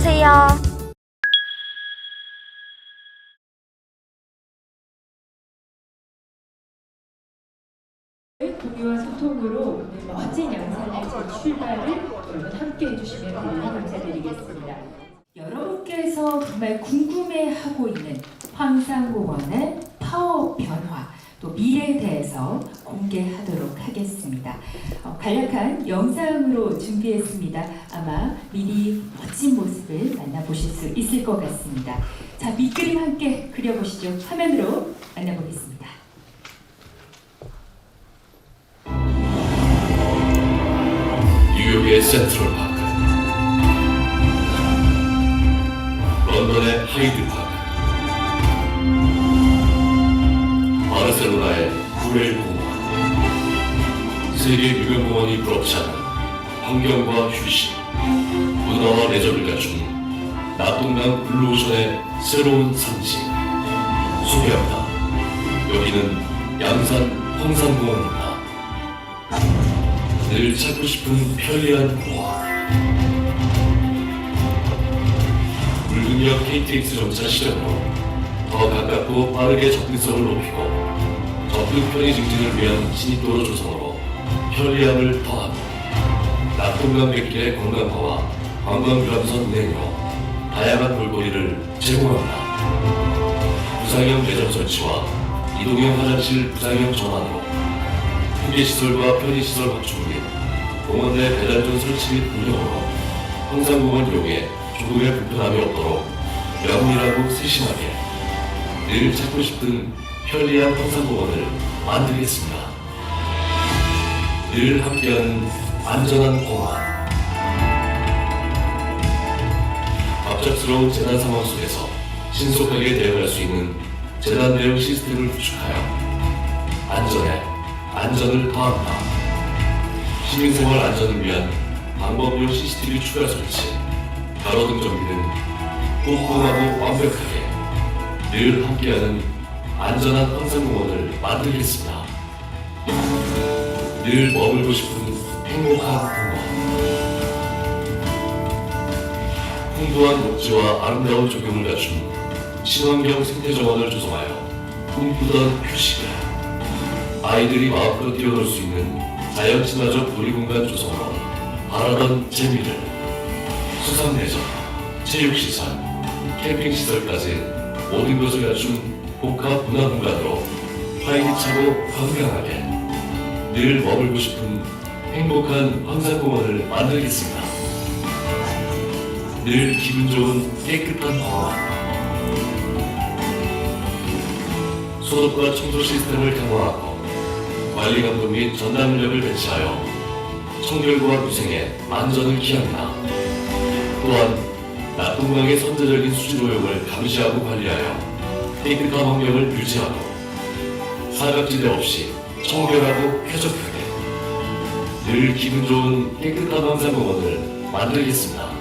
눌러주세요. 동료와 소통으로 멋진 양산의 출발을 여러분 함께 해주시면 대단히 감사드리겠습니다. 여러분께서 정말 궁금해하고 있는 황산공원의 파워 변화 또 미래에 대해서 공개하도록 하겠습니다. 간략한 영상으로 준비했습니다. 아마 미리 멋진 모습을 만나보실 수 있을 것 같습니다. 자, 밑그림 함께 그려보시죠. 화면으로 만나보겠습니다. 뉴욕의 센트럴파크, 런던의 하이드파크, 바르셀로나의 구엘공원, 세계 유명공원이 부럽지 않은 환경과 휴식, 문화와 레저를 갖춘 낙동강 블루오션의 새로운 상징 소개합니다. 여기는 양산 황산공원입니다. 늘 찾고 싶은 편리한 공원. 물동력 KTX 정차 시점으로 더 가깝고 빠르게 접근성을 높이고 접근 편의 증진을 위한 진입도로 조성으로 편리함을 더합니다. 낙동강 백길의 관광화와 관광유람선 운행으로 다양한 볼거리를 제공합니다. 부상형 매점 설치와 이동형 화장실 부상형 전환으로 휴게시설과 편의시설 확충 및 공원 내 배달존 설치 및 운영으로 황산공원 이용에 조금의 불편함이 없도록 면밀하고 세심하게 늘 찾고 싶은 편리한 황산공원을 만들겠습니다. 늘 함께하는 안전한 공원. 갑작스러운 재난 상황 속에서 신속하게 대응할 수 있는 재난 대응 시스템을 구축하여 안전을 더합니다. 시민생활 안전을 위한 방법용 CCTV 추가 설치, 가로등 정비는 꼼꼼하고 완벽하게 늘 함께하는 안전한 황산공원을 만들겠습니다. 늘 머물고 싶은 행복한 공원. 풍부한 녹지와 아름다운 조경을 갖춘 친환경 생태정원을 조성하여 꿈꾸던 휴식을 아이들이 마음껏 뛰어놀 수 있는 자연 친화적 놀이공간 조성으로 바라던 재미를 수상레저, 체육시설, 캠핑시설까지 모든 것을 갖춘 복합 문화공간으로 활기차고 건강하게 늘 머물고 싶은 행복한 황산공원을 만들겠습니다. 늘 기분 좋은 깨끗한 공원. 소독과 청소 시스템을 강화하고 관리 감독 및 전담 인력을 배치하여 청결과 위생에 안전을 기합니다. 또한 낙동강의 선제적인 수질 오염을 감시하고 관리하여 깨끗한 환경을 유지하고 사각지대 없이 청결하고 쾌적하게 늘 기분 좋은 깨끗한 황산공원을 만들겠습니다.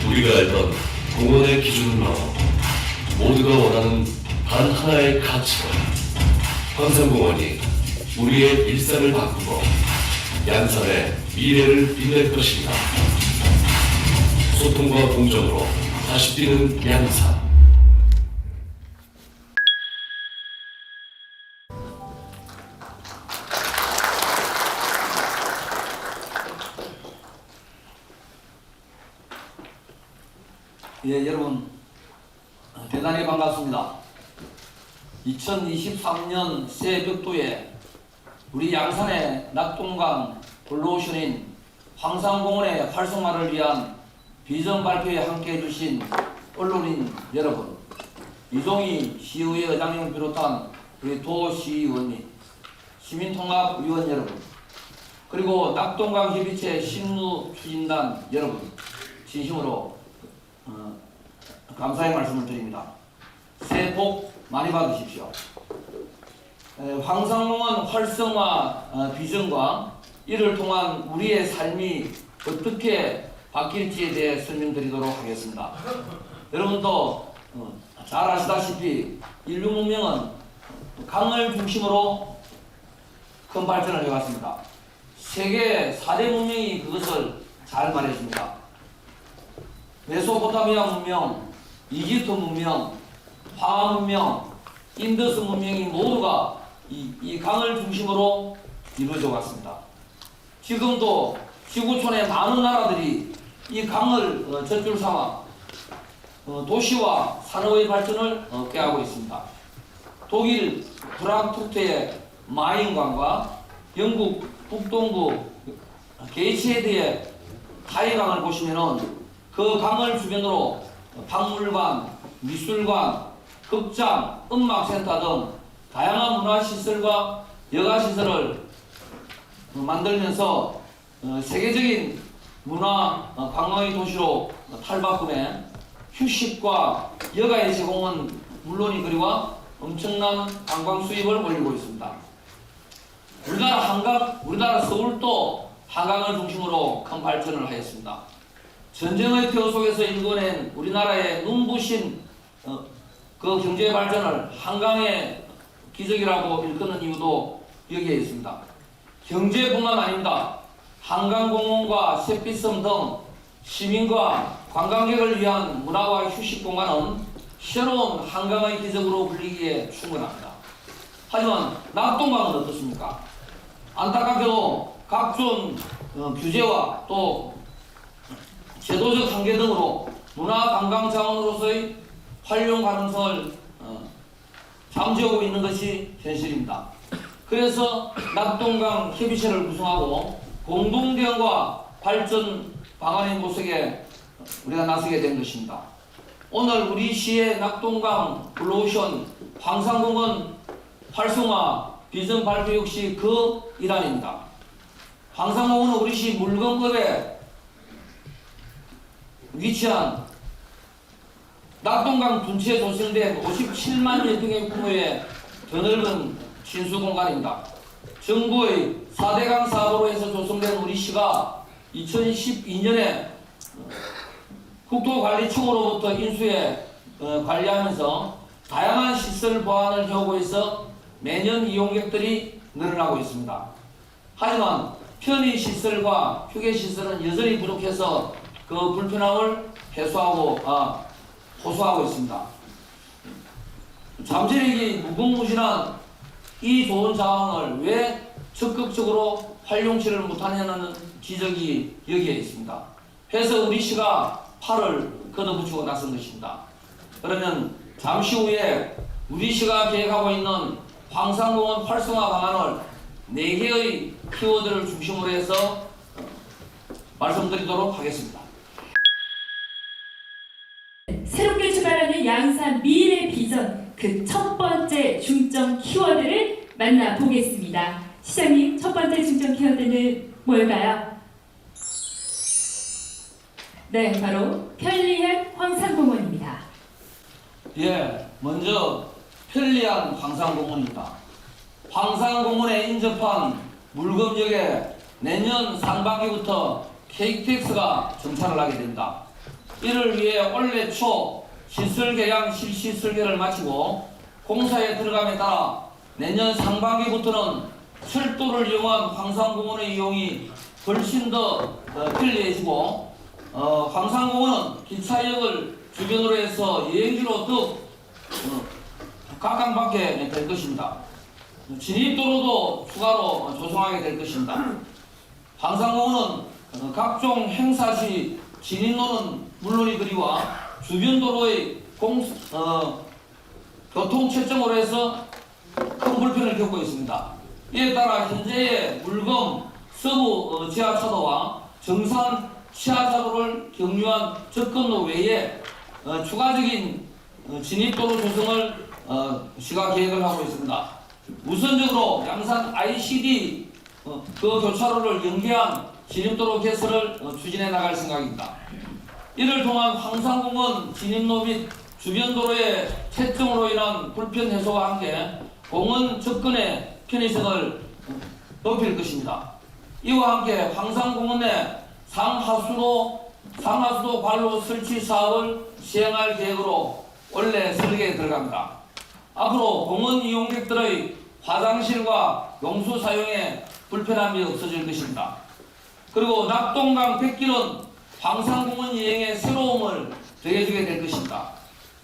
우리가 알던 공원의 기준을 넘어 모두가 원하는 단 하나의 가치가 황산공원이 우리의 일상을 바꾸고 양산의 미래를 빛낼 것입니다. 소통과 공정으로 다시 뛰는 양산. 예, 여러분 대단히 반갑습니다. 2023년 새벽도에 우리 양산의 낙동강 블루오션인 황산공원의 활성화를 위한 비전 발표에 함께 해주신 언론인 여러분, 이동희 시의회 의장님을 비롯한 우리 도시의원 및 시민통합위원 여러분, 그리고 낙동강 협의체 실무추진단 여러분, 진심으로 감사의 말씀을 드립니다. 새해 복 많이 받으십시오. 황산공원 활성화 비전과 이를 통한 우리의 삶이 어떻게 바뀔지에 대해 설명드리도록 하겠습니다. 여러분도 잘 아시다시피 인류 문명은 강을 중심으로 큰 발전을 해왔습니다. 세계 4대 문명이 그것을 잘 말해줍니다. 메소포타미아 문명, 이집트 문명, 황하 문명, 인더스 문명이 모두가 이 강을 중심으로 이루어져 왔습니다. 지금도 지구촌의 많은 나라들이 이 강을 젖줄 삼아 도시와 산업의 발전을 꾀하고 있습니다. 독일 프랑크푸르트의 마인강과 영국 북동부 게이츠헤드의 타이강을 보시면은 그 강을 주변으로 박물관, 미술관, 극장, 음악센터 등 다양한 문화시설과 여가시설을 만들면서 세계적인 문화 관광의 도시로 탈바꿈해 휴식과 여가의 제공은 물론이거니와 엄청난 관광 수입을 올리고 있습니다. 우리나라 서울도 한강을 중심으로 큰 발전을 하였습니다. 전쟁의 표 속에서 일궈낸 우리나라의 눈부신 그 경제 발전을 한강의 기적이라고 일컫는 이유도 여기에 있습니다. 경제뿐만 아닙니다. 한강공원과 샛빛섬 등 시민과 관광객을 위한 문화와 휴식 공간은 새로운 한강의 기적으로 불리기에 충분합니다. 하지만 낙동강은 어떻습니까? 안타깝게도 각종 규제와 또 제도적 한계 등으로 문화관광 자원으로서의 활용 가능성을 잠재우고 있는 것이 현실입니다. 그래서 낙동강 협의체를 구성하고 공동대응과 발전 방안의 모색에 우리가 나서게 된 것입니다. 오늘 우리 시의 낙동강 블루오션 황산공원 활성화 비전 발표 역시 그 일환입니다. 황산공원은 우리 시 물건급에 위치한 낙동강 둔치에 조성된 57만 평의 규모의 드넓은 신수공간입니다. 정부의 4대강 사업으로 해서 조성된 우리 시가 2012년에 국토관리청으로부터 인수해 관리하면서 다양한 시설 보완을 해오고 있어 매년 이용객들이 늘어나고 있습니다. 하지만 편의시설과 휴게시설은 여전히 부족해서 그 불편함을 호소하고 있습니다. 잠재력이 무궁무진한 이 좋은 자원을 왜 적극적으로 활용치를 못하냐는 지적이 여기에 있습니다. 그래서 우리 시가 팔을 걷어붙이고 나선 것입니다. 그러면 잠시 후에 우리 시가 계획하고 있는 황산공원 활성화 방안을 4개의 키워드를 중심으로 해서 말씀드리도록 하겠습니다. 새롭게 출발하는 양산 미래 비전 그 첫 번째 중점 키워드를 만나보겠습니다. 시장님, 첫 번째 중점 키워드는 뭘까요? 네, 바로 편리한 황산공원입니다. 예, 먼저 편리한 황산공원입니다. 황산공원에 인접한 물금역에 내년 상반기부터 KTX가 정차를 하게 됩니다. 이를 위해 올해 초 시설 계약 실시 설계를 마치고 공사에 들어감에 따라 내년 상반기부터는 철도를 이용한 황산공원의 이용이 훨씬 더 편리해지고 황산공원은 기차역을 주변으로 해서 여행지로 더욱 각광받게 될 것입니다. 진입도로도 추가로 조성하게 될 것입니다. 황산공원은 각종 행사 시 진입로는 물론이거니와 주변 도로의 교통 체증으로 해서 큰 불편을 겪고 있습니다. 이에 따라 현재의 물금 서부 지하차도와 정산 지하차도를 경유한 접근로 외에 추가적인 진입도로 조성을 시가 계획을 하고 있습니다. 우선적으로 양산 ICD 그 교차로를 연계한 진입도로 개설을 추진해 나갈 생각입니다. 이를 통한 황산공원 진입로 및 주변 도로의 채증으로 인한 불편 해소와 함께 공원 접근의 편의성을 높일 것입니다. 이와 함께 황산공원 내 상하수도 관로 설치 사업을 시행할 계획으로 원래 설계에 들어갑니다. 앞으로 공원 이용객들의 화장실과 용수 사용에 불편함이 없어질 것입니다. 그리고 낙동강 뱃길은 황산공원 여행의 새로움을 더해주게 될 것입니다.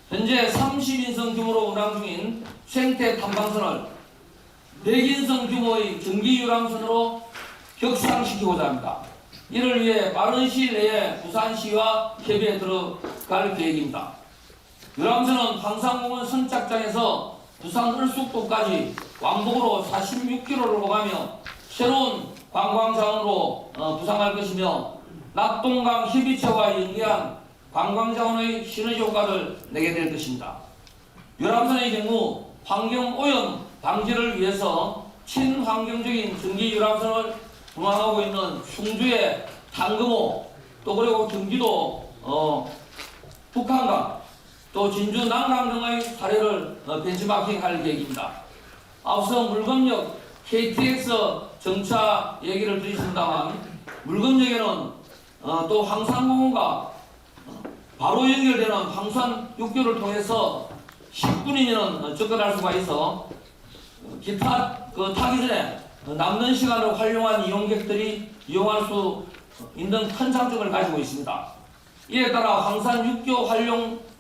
현재 30인승 규모로 운항 중인 생태 탐방선을 100인승 규모의 전기 유람선으로 격상시키고자 합니다. 이를 위해 빠른 시일 내에 부산시와 협의에 들어갈 계획입니다. 유람선은 황산공원 선착장에서 부산 을숙도까지 왕복으로 46km를 오가며 새로운 관광자원으로 부상할 것이며 낙동강 협의체와 연계한 관광자원의 시너지 효과를 내게 될 것입니다. 유람선의 경우 환경오염 방지를 위해서 친환경적인 전기 유람선을 운항하고 있는 충주의 당금호, 또 그리고 경기도 북한강, 또 진주 남강 등의 사례를 벤치마킹할 계획입니다. 앞서 물금역 KTX 정차 얘기를 드렸습니다만 물금역에는 또 황산공원과 바로 연결되는 황산 육교를 통해서 10분이면 접근할 수가 있어 기타 타기 전에 남는 시간을 활용한 이용객들이 이용할 수 있는 큰 장점을 가지고 있습니다. 이에 따라 황산 육교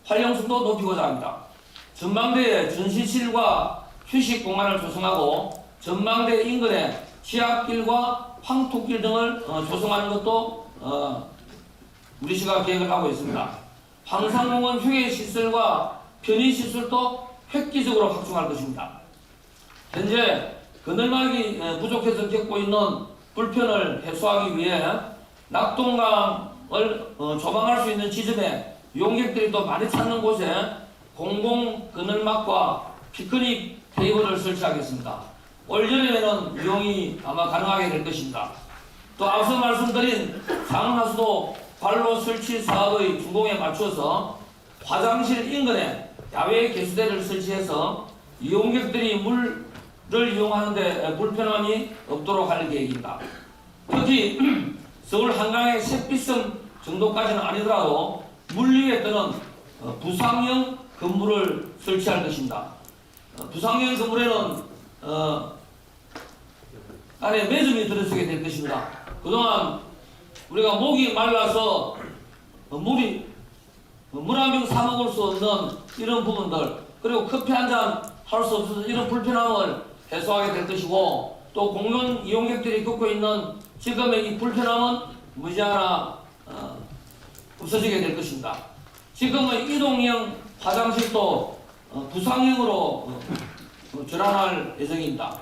활용성도 높이고자 합니다. 전망대에 전시실과 휴식 공간을 조성하고 전망대 인근에 지하길과 황토길 등을 조성하는 것도 우리시가 계획을 하고 있습니다. 황산공원 휴게시설과 편의시설도 획기적으로 확충할 것입니다. 현재 그늘막이 부족해서 겪고 있는 불편을 해소하기 위해 낙동강을 조망할 수 있는 지점에 이용객들이 또 많이 찾는 곳에 공공 그늘막과 피크닉 테이블을 설치하겠습니다. 올 여름에는 이용이 아마 가능하게 될 것입니다. 또 앞서 말씀드린 상하수도 관로 설치 사업의 준공에 맞춰서 화장실 인근에 야외 개수대를 설치해서 이용객들이 물을 이용하는데 불편함이 없도록 할 계획입니다. 특히 서울 한강의 샛빛섬 정도까지는 아니더라도 물 위에 뜨는 부상형 건물을 설치할 것입니다. 부상형 건물에는 안에 매점이 들어서게 될 것입니다. 그동안 우리가 목이 말라서 물 한 병 사 먹을 수 없는 이런 부분들, 그리고 커피 한 잔 할 수 없어서 이런 불편함을 해소하게 될 것이고, 또 공연 이용객들이 겪고 있는 지금의 이 불편함은 무지하나 없어지게 될 것입니다. 지금의 이동형 화장실도 부상형으로 전환할 예정입니다.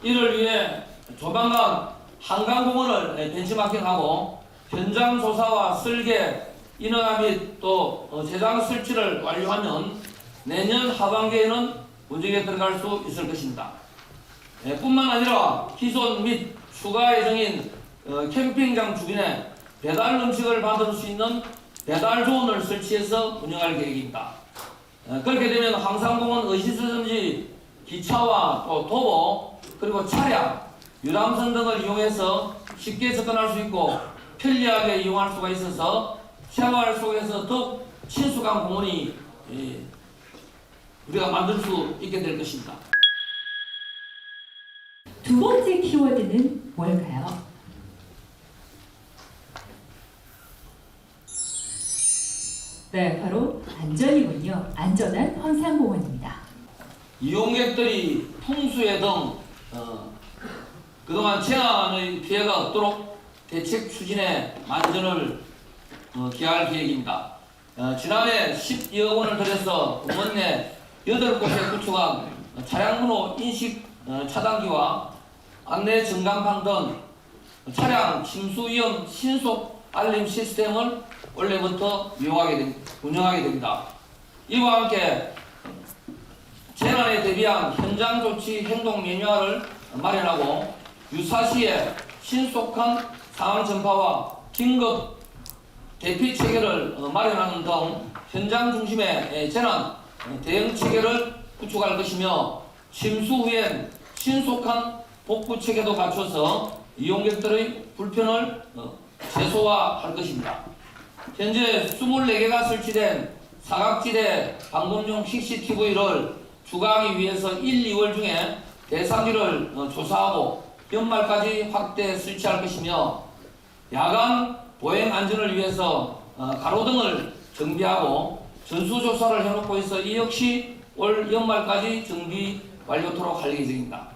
이를 위해 조만간 한강공원을 벤치마킹하고 현장 조사와 설계, 인허가 및 또 제장 설치를 완료하면 내년 하반기에는 운영에 들어갈 수 있을 것입니다. 뿐만 아니라 기존 및 추가 예정인 캠핑장 주변에 배달 음식을 받을 수 있는 배달존을 설치해서 운영할 계획입니다. 그렇게 되면 황산공원 어디서든지 기차와 또 도보, 그리고 차량, 유람선 등을 이용해서 쉽게 접근할 수 있고 편리하게 이용할 수가 있어서 생활 속에서 더욱 친숙한 공원이 우리가 만들 수 있게 될 것입니다. 두 번째 키워드는 뭘까요? 네, 바로 안전이군요. 안전한 황산공원입니다. 이용객들이 풍수해 등 그동안 재난의 피해가 없도록 대책 추진에 만전을 기할 계획입니다. 지난해 10여 원을 들여서 공원 내 8곳에 구축한 차량번호 인식 차단기와 안내 전간판 등 차량 침수 위험 신속 알림 시스템을 올해부터 운영하게 됩니다. 이와 함께 재난에 대비한 현장 조치 행동 매뉴얼을 마련하고 유사시에 신속한 상황 전파와 긴급 대피 체계를 마련하는 등 현장 중심의 재난 대응 체계를 구축할 것이며 침수 후엔 신속한 복구 체계도 갖춰서 이용객들의 불편을 최소화할 것입니다. 현재 24개가 설치된 사각지대 방범용 CCTV를 추가하기 위해서 1, 2월 중에 대상지를 조사하고 연말까지 확대 설치할 것이며 야간 보행 안전을 위해서 가로등을 정비하고 전수조사를 해놓고 있어 이 역시 올 연말까지 정비 완료토록 할 예정입니다.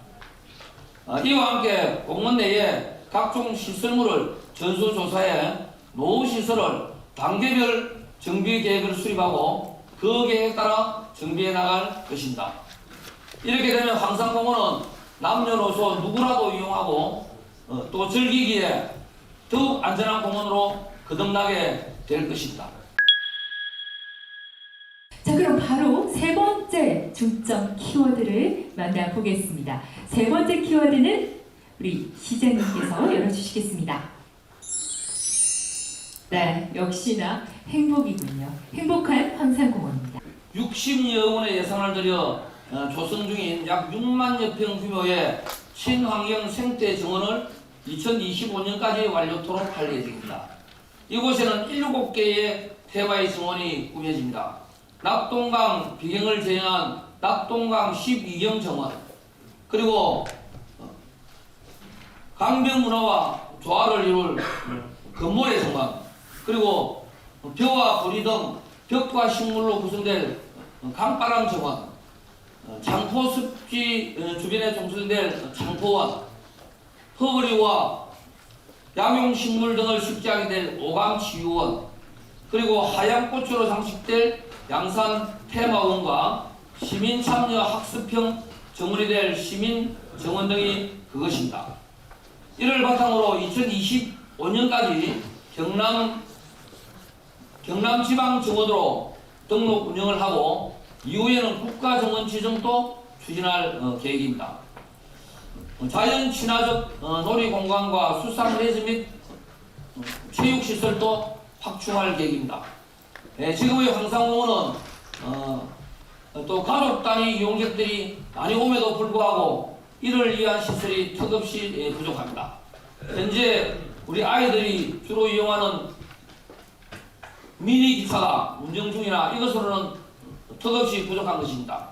이와 함께 공원 내에 각종 시설물을 전수조사해 노후시설을 단계별 정비 계획을 수립하고 그 계획에 따라 정비해 나갈 것입니다. 이렇게 되면 황산공원은 남녀노소 누구라도 이용하고 또 즐기기에 더욱 안전한 공원으로 거듭나게 될 것입니다. 자, 그럼 바로 세 번째 중점 키워드를 만나보겠습니다. 세 번째 키워드는 우리 시장님께서 열어주시겠습니다. 네, 역시나 행복이군요. 행복한 황산공원입니다. 60여 원의 예산을 들여 조성 중인 약 6만여 평 규모의 친환경 생태 정원을 2025년까지 완료토록 할 예정입니다. 이곳에는 7개의 태바의 정원이 꾸며집니다. 낙동강 비경을 제외한 낙동강 12경 정원, 그리고 강변 문화와 조화를 이룰 금모래 정원, 그리고 벼와 보리 등 벽과 식물로 구성될 강바람 정원, 장포 습지 주변에 종설될 장포원, 허거리와 양용식물 등을 식재하게 될 오감치유원, 그리고 하얀 꽃으로 장식될 양산 테마원과 시민 참여 학습형 정원이 될 시민 정원 등이 그것입니다. 이를 바탕으로 2025년까지 경남지방정원으로 등록 운영을 하고 이후에는 국가정원 지정도 추진할 계획입니다. 자연 친화적 놀이공간과 수상 레저 및 체육시설도 확충할 계획입니다. 지금의 황산공원은 또 가족 단위 이용객들이 많이 옴에도 불구하고 이를 위한 시설이 턱없이 부족합니다. 현재 우리 아이들이 주로 이용하는 미니 기차가 운영 중이나 이것으로는 턱없이 부족한 것입니다.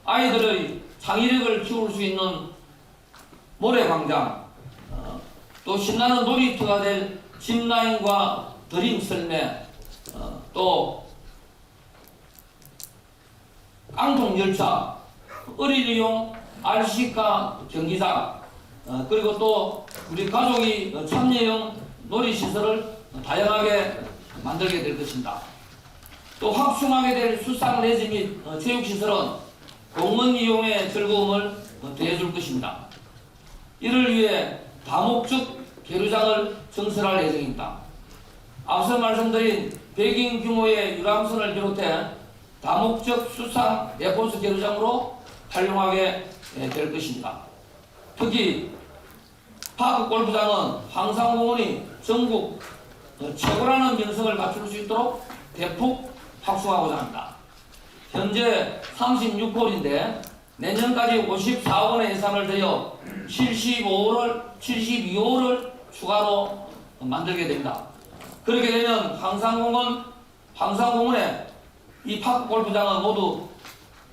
아이들의 창의력을 키울 수 있는 모래광장, 또 신나는 놀이터가 될 짚라인과 드림 썰매, 또 깡통 열차, 어린이용 RC카 경기장, 그리고 또 우리 가족이 참여형 놀이시설을 다양하게 만들게 될 것입니다. 또 확충하게 될 수상 레저 및 체육시설은 공원 이용의 즐거움을 더해줄 것입니다. 이를 위해 다목적 계류장을 증설할 예정입니다. 앞서 말씀드린 100인 규모의 유람선을 비롯해 다목적 수상 레포스 계류장으로 활용하게 될 것입니다. 특히 파크 골프장은 황산공원이 전국 최고라는 명성을 갖출 수 있도록 대폭 확충하고자 합니다. 현재 36홀인데 내년까지 54억 원의 예산을 들여 72호를 추가로 만들게 됩니다. 그렇게 되면 황산공원의 이 파크 골프장은 모두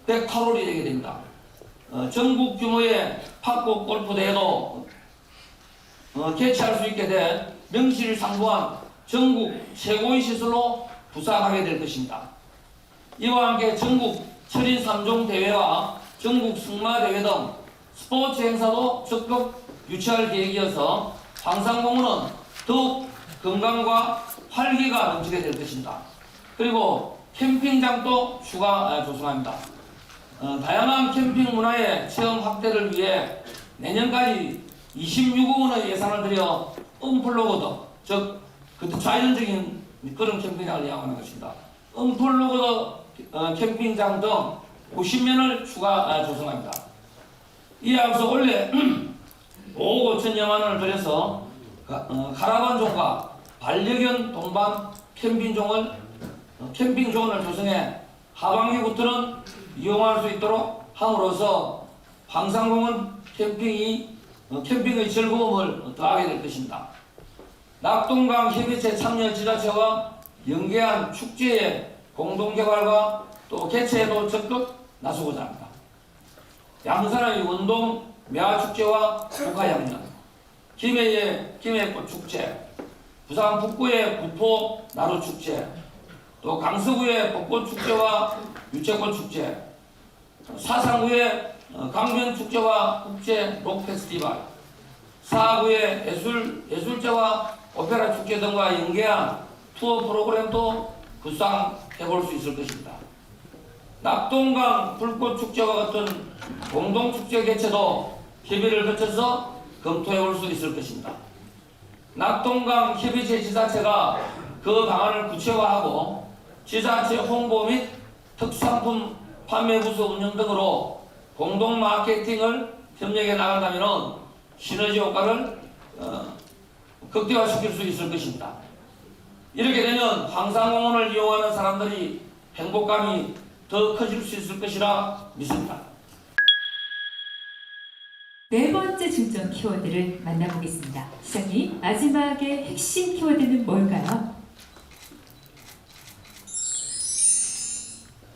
108홀이 되게 됩니다. 전국 규모의 파크 골프 대회도 개최할 수 있게 돼 명실상부한 전국 최고의 시설로 부상하게 될 것입니다. 이와 함께 전국 철인 3종 대회와 전국 승마 대회 등 스포츠 행사도 적극 유치할 계획이어서 황산공원은 더욱 건강과 활기가 넘치게 될 것입니다. 그리고 캠핑장도 추가 조성합니다. 다양한 캠핑 문화의 체험 확대를 위해 내년까지 26억 원의 예산을 들여 언플로그드, 즉 자연적인 그런 캠핑장을 이용하는 것입니다. 언플로그드 캠핑장 등 90면을 추가 조성합니다. 이에 앞서 원래 5억 5천여만 원을 들여서 카라반존과 반려견 동반 캠핑존을 조성해 하반기부터는 이용할 수 있도록 함으로써 황산공원 캠핑의 즐거움을 더하게 될 것입니다. 낙동강 협의체 참여 지자체와 연계한 축제의 공동개발과 또 개최에도 적극 나서고자 합니다. 양산의 원동 매화축제와 국화양면, 김해의 김해꽃축제, 부산 북구의 구포 나루축제, 또 강서구의 벚꽃축제와 유채꽃축제, 사상구의 강변축제와 국제 록페스티벌, 사하구의 예술제와 오페라 축제 등과 연계한 투어 프로그램도 구상해볼 수 있을 것입니다. 낙동강 불꽃축제와 같은 공동축제 개최도 협의를 거쳐서 검토해볼 수 있을 것입니다. 낙동강 협의체 지자체가 그 방안을 구체화하고 지자체 홍보 및 특산품 판매 부서 운영 등으로 공동 마케팅을 협력해 나간다면 시너지 효과를 극대화시킬 수 있을 것입니다. 이렇게 되면 황산공원을 이용하는 사람들이 행복감이 더 커질 수 있을 것이라 믿습니다. 네 번째 중점 키워드를 만나보겠습니다. 시장님, 마지막에 핵심 키워드는 뭘까요?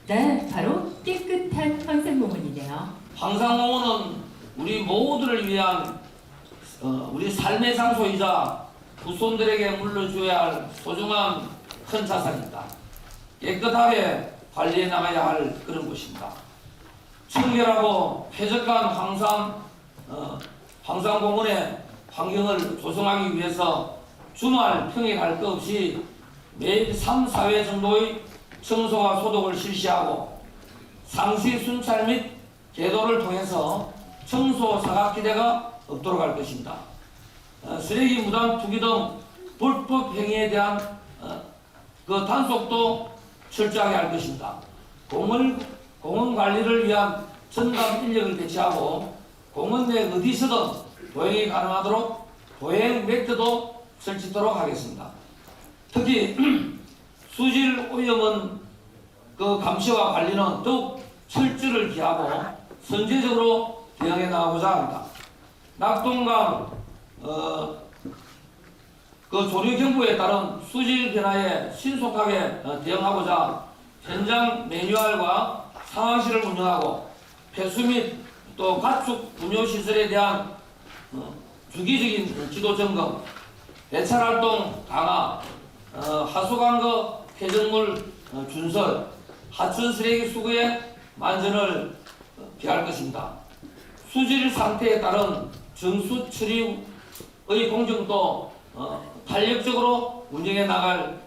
네, 바로 깨끗한 황산공원이네요. 황산공원은 우리 모두를 위한 우리 삶의 장소이자 후손들에게 물려줘야 할 소중한 큰 자산입니다. 깨끗하게 관리해 나가야 할 그런 곳입니다. 청결하고 쾌적한 황산공원의 환경을 조성하기 위해서 주말 평일 할 것 없이 매일 3, 4회 정도의 청소와 소독을 실시하고 상시 순찰 및 계도를 통해서 청소 사각지대가 없도록 할 것입니다. 쓰레기 무단 투기 등 불법 행위에 대한 그 단속도 철저하게 할 것입니다. 공원 관리를 위한 전담 인력을 배치하고 공원 내 어디서든 도행이 가능하도록 도행 매트도 설치하도록 하겠습니다. 특히 수질 오염은 그 감시와 관리는 더욱 철저를 기하고 선제적으로 대응해 나가고자 합니다. 낙동강 그 조류 경보에 따른 수질 변화에 신속하게 대응하고자 현장 매뉴얼과 상황실을 운영하고 폐수 및 또 가축 분뇨 시설에 대한 주기적인 지도 점검, 배찰 활동 강화, 하수관거 폐적물 준설, 하천 쓰레기 수거의 만전을 기할 것입니다. 수질 상태에 따른 정수 처리의 공정도 탄력적으로 운영해 나갈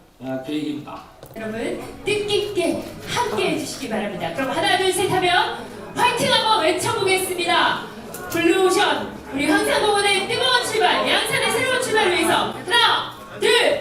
계획입니다. 여러분 뜻깊게 함께 해주시기 바랍니다. 그럼 하나 둘 셋 하면 화이팅 한번 외쳐보겠습니다. 블루오션 우리 황산공원의 뜨거운 출발, 양산의 새로운 출발을 위해서 하나 둘